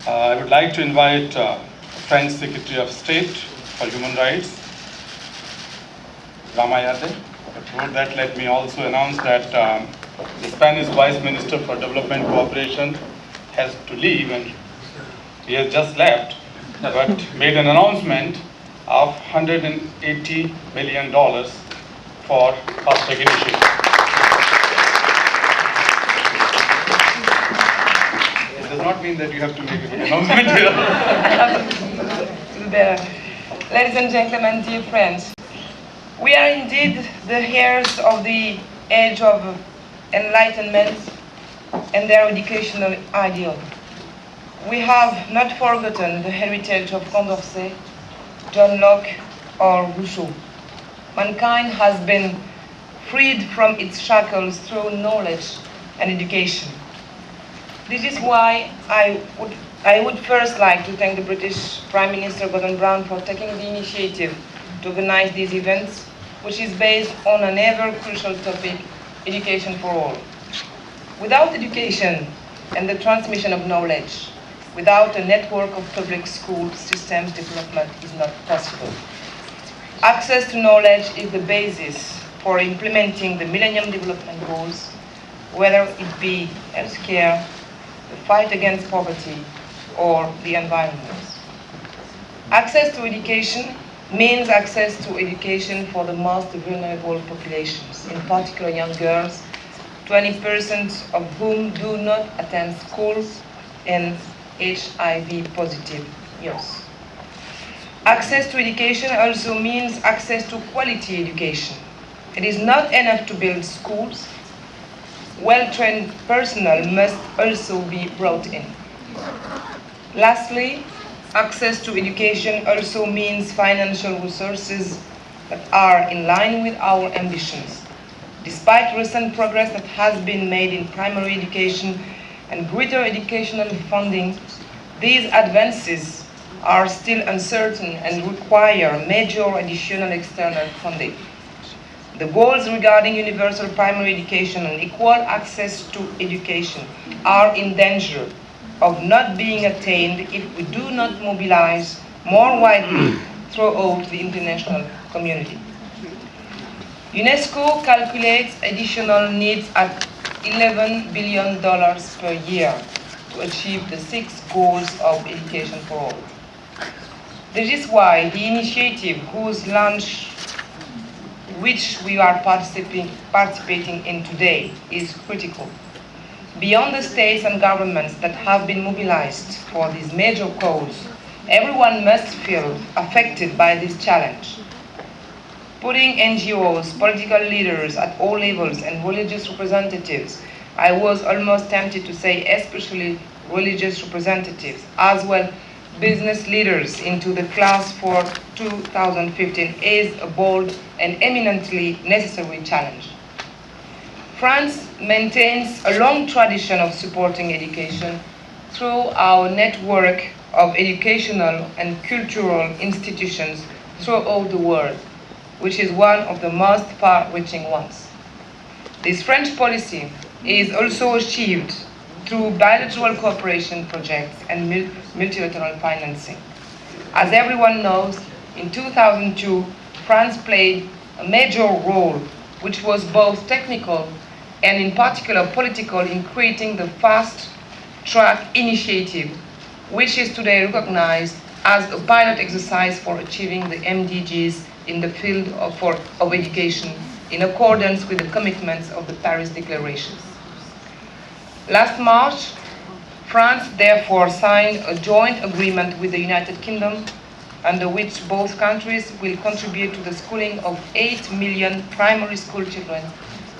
I would like to invite French Secretary of State for Human Rights, Ramayade. Before that, let me also announce that the Spanish Vice Minister for Development Cooperation has to leave, and he has just left, but made an announcement of $180 million for COSTECH initiative. It does not mean that you have to make a big announcement here. Ladies and gentlemen, dear friends, we are indeed the heirs of the age of enlightenment and their educational ideal. We have not forgotten the heritage of Condorcet, John Locke, or Rousseau. Mankind has been freed from its shackles through knowledge and education. This is why I would first like to thank the British Prime Minister Gordon Brown for taking the initiative to organize these events, which is based on an ever-crucial topic, education for all. Without education and the transmission of knowledge, without a network of public school systems, development is not possible. Access to knowledge is the basis for implementing the Millennium Development Goals, whether it be healthcare, the fight against poverty, or the environment. Access to education means access to education for the most vulnerable populations, in particular young girls, 20% of whom do not attend schools, and HIV-positive youth. Access to education also means access to quality education. It is not enough to build schools. Well-trained personnel must also be brought in. Lastly, access to education also means financial resources that are in line with our ambitions. Despite recent progress that has been made in primary education and greater educational funding, these advances are still uncertain and require major additional external funding. The goals regarding universal primary education and equal access to education are in danger of not being attained if we do not mobilize more widely throughout the international community. UNESCO calculates additional needs at $11 billion per year to achieve the 6 goals of education for all. This is why the initiative whose launch which we are participating in today is critical. Beyond the states and governments that have been mobilized for this major cause, everyone must feel affected by this challenge. Putting NGOs, political leaders at all levels, and religious representatives, I was almost tempted to say especially religious representatives, as well business leaders into the class for 2015 is a bold and eminently necessary challenge. France maintains a long tradition of supporting education through our network of educational and cultural institutions throughout the world, which is one of the most far-reaching ones. This French policy is also achieved through bilateral cooperation projects and multilateral financing. As everyone knows, in 2002, France played a major role, which was both technical and in particular political, in creating the Fast Track Initiative, which is today recognized as a pilot exercise for achieving the MDGs in the field of education in accordance with the commitments of the Paris Declaration. Last March, France therefore signed a joint agreement with the United Kingdom, under which both countries will contribute to the schooling of 8 million primary school children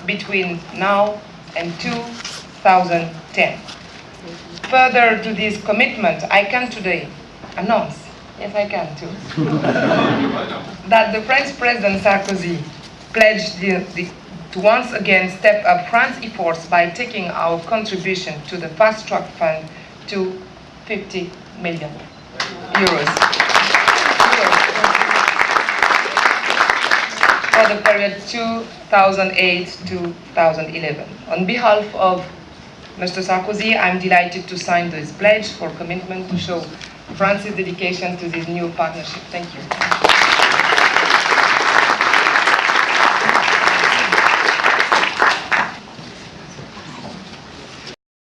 between now and 2010. Further to this commitment, I can today announce, yes I can too, that the French President Sarkozy pledged to once again step up France's efforts by taking our contribution to the Fast Track Fund to 50 million euros for the period 2008-2011. On behalf of Mr. Sarkozy, I'm delighted to sign this pledge for commitment to show France's dedication to this new partnership. Thank you.